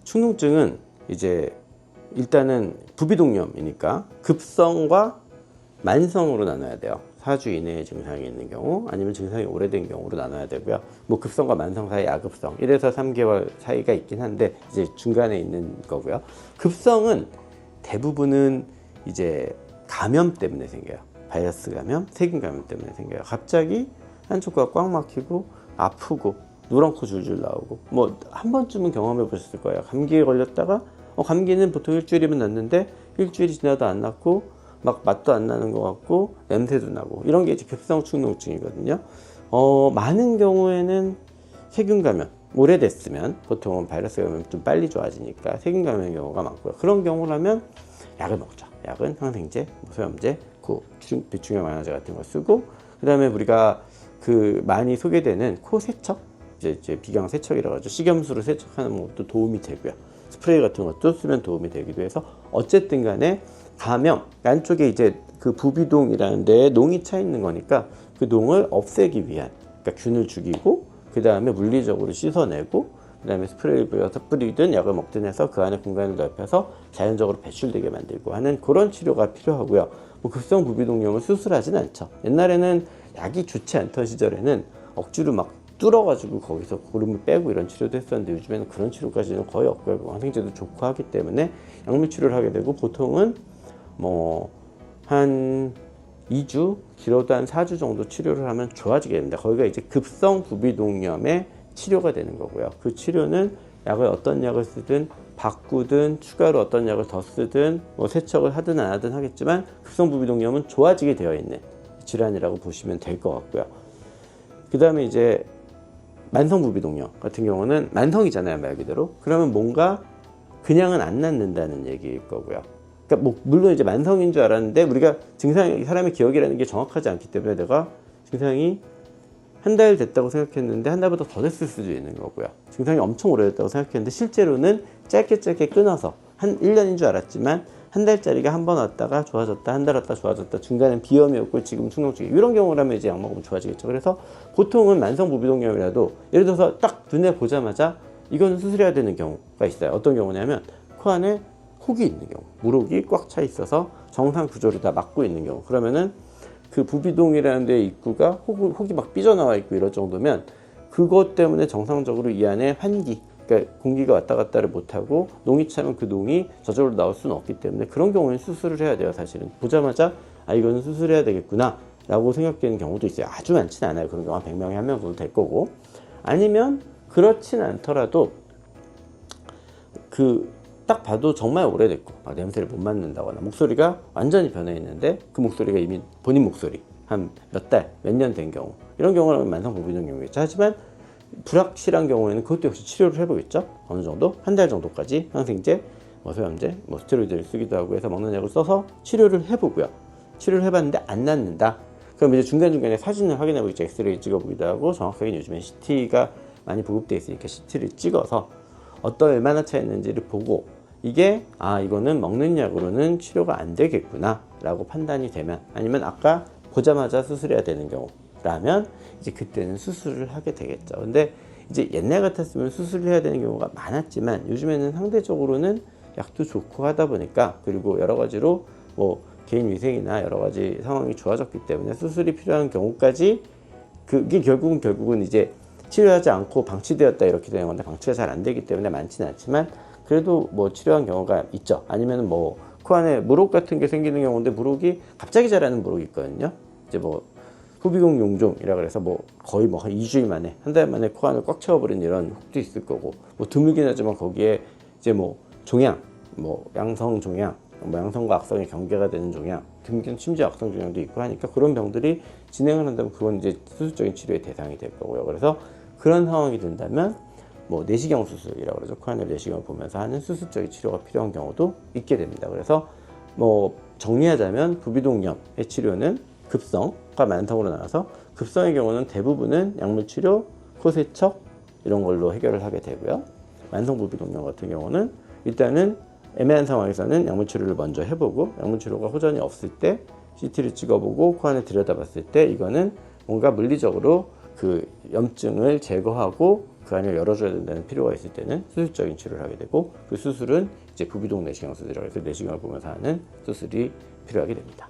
축농증은 이제 일단은 부비동염이니까 급성과 만성으로 나눠야 돼요. 4주 이내에 증상이 있는 경우, 아니면 증상이 오래된 경우로 나눠야 되고요. 뭐 급성과 만성 사이 야급성 1에서 3개월 사이가 있긴 한데 이제 중간에 있는 거고요. 급성은 대부분은 이제 감염 때문에 생겨요. 바이러스 감염, 세균 감염 때문에 생겨요. 갑자기 한쪽가 꽉 막히고 아프고 누런 코 줄줄 나오고, 뭐 한 번쯤은 경험해 보셨을 거예요. 감기에 걸렸다가 감기는 보통 일주일이면 낫는데 일주일이 지나도 안 낫고 막 맛도 안 나는 것 같고 냄새도 나고, 이런 게 이제 급성 축농증이거든요. 많은 경우에는 세균 감염, 오래됐으면 보통은 바이러스 감염이 좀 빨리 좋아지니까 세균 감염의 경우가 많고요. 그런 경우라면 약을 먹죠. 약은 항생제, 소염제, 비충혈 완화제 같은 거 쓰고, 그 다음에 우리가 그 많이 소개되는 코 세척, 이제 비강 세척이라고 하죠. 식염수로 세척하는 것도 도움이 되고요. 스프레이 같은 것도 쓰면 도움이 되기도 해서, 어쨌든 간에 감염, 안쪽에 이제 그 부비동이라는 데에 농이 차 있는 거니까 그 농을 없애기 위한, 그러니까 균을 죽이고 그 다음에 물리적으로 씻어내고 그 다음에 스프레이를 뿌려서 뿌리든 약을 먹든 해서 그 안에 공간을 넓혀서 자연적으로 배출되게 만들고 하는 그런 치료가 필요하고요. 뭐 급성 부비동염을 수술하진 않죠. 옛날에는 약이 좋지 않던 시절에는 억지로 막 뚫어가지고 거기서 고름을 빼고 이런 치료도 했었는데, 요즘에는 그런 치료까지는 거의 없고요. 항생제도 좋고 하기 때문에 약물 치료를 하게 되고, 보통은 뭐 한 2주, 길어도 한 4주 정도 치료를 하면 좋아지게 됩니다. 거기가 이제 급성 부비동염의 치료가 되는 거고요. 그 치료는 약을 어떤 약을 쓰든 바꾸든 추가로 어떤 약을 더 쓰든 뭐 세척을 하든 안 하든 하겠지만, 급성 부비동염은 좋아지게 되어 있는 질환이라고 보시면 될 것 같고요. 그 다음에 이제 만성 부비동염 같은 경우는 만성이잖아요, 말 그대로. 그러면 뭔가 그냥은 안 낫는다는 얘기일 거고요. 그러니까 뭐 물론 이제 만성인 줄 알았는데, 우리가 증상이, 사람의 기억이라는 게 정확하지 않기 때문에 내가 증상이 한 달 됐다고 생각했는데 한 달보다 더 됐을 수도 있는 거고요. 증상이 엄청 오래됐다고 생각했는데 실제로는 짧게 끊어서 한 1년인 줄 알았지만 한 달짜리가 한 번 왔다가 좋아졌다, 한 달 왔다 좋아졌다, 중간엔 비염이었고 지금 축농증이, 이런 경우라면 이제 약 먹으면 좋아지겠죠. 그래서 보통은 만성 부비동염이라도 예를 들어서 딱 눈에 보자마자 이거는 수술해야 되는 경우가 있어요. 어떤 경우냐면 코 안에 혹이 있는 경우, 물혹이 꽉 차 있어서 정상 구조를 다 막고 있는 경우, 그러면은 그 부비동이라는 데의 입구가 혹이 막 삐져나와 있고 이럴 정도면 그것 때문에 정상적으로 이 안에 환기, 그러니까 공기가 왔다 갔다를 못하고 농이 차면 그 농이 저절로 나올 수는 없기 때문에 그런 경우에는 수술을 해야 돼요. 사실은 보자마자 이거는 수술해야 되겠구나 라고 생각되는 경우도 있어요. 아주 많지는 않아요. 그런 경우 한 100명에 1명 정도 될 거고, 아니면 그렇진 않더라도 딱 봐도 정말 오래됐고 냄새를 못 맡는다거나 목소리가 완전히 변해 있는데 그 목소리가 이미 본인 목소리 한 몇 달, 몇 년 된 경우, 이런 경우는 만성 부비동염이겠죠. 하지만 불확실한 경우에는 그것도 역시 치료를 해보겠죠. 어느 정도, 한 달 정도까지 항생제, 소염제, 스테로이드를 쓰기도 하고 해서 먹는 약을 써서 치료를 해보고요. 치료를 해봤는데 안 낫는다. 그럼 이제 중간중간에 사진을 확인해보겠죠. 엑스레이 찍어보기도 하고, 정확하게 요즘에 CT가 많이 보급되어 있으니까 CT를 찍어서 얼마나 차있는지를 보고, 이게 이거는 먹는 약으로는 치료가 안 되겠구나 라고 판단이 되면, 아니면 아까 보자마자 수술해야 되는 경우라면 이제 그때는 수술을 하게 되겠죠. 근데 이제 옛날 같았으면 수술을 해야 되는 경우가 많았지만 요즘에는 상대적으로는 약도 좋고 하다 보니까, 그리고 여러 가지로 개인 위생이나 여러 가지 상황이 좋아졌기 때문에 수술이 필요한 경우까지, 그게 결국은 이제 치료하지 않고 방치되었다 이렇게 되는 건데, 방치가 잘 안 되기 때문에 많지는 않지만 그래도 치료한 경우가 있죠. 아니면 코 안에 물혹 같은 게 생기는 경우인데, 물혹이 갑자기 자라는 물혹이 있거든요. 이제 후비공 용종이라 그래서 거의 한 2주일 만에, 한 달 만에 코 안을 꽉 채워버린 이런 혹도 있을 거고, 드물긴 하지만 거기에 이제 종양, 양성 종양, 양성과 악성의 경계가 되는 종양, 드물긴 심지어 악성 종양도 있고 하니까, 그런 병들이 진행을 한다면 그건 이제 수술적인 치료의 대상이 될 거고요. 그래서 그런 상황이 된다면 내시경 수술이라고 그러죠. 코 안을 내시경을 보면서 하는 수술적인 치료가 필요한 경우도 있게 됩니다. 그래서 정리하자면 부비동염의 치료는 급성과 만성으로 나눠서, 급성의 경우는 대부분은 약물 치료, 코 세척 이런 걸로 해결을 하게 되고요. 만성 부비동염 같은 경우는 일단은 애매한 상황에서는 약물 치료를 먼저 해보고, 약물 치료가 호전이 없을 때 CT를 찍어보고 코 안을 들여다봤을 때 이거는 뭔가 물리적으로 그 염증을 제거하고 그 안을 열어줘야 된다는 필요가 있을 때는 수술적인 치료를 하게 되고, 그 수술은 이제 부비동 내시경 수술이라고 해서 내시경을 보면서 하는 수술이 필요하게 됩니다.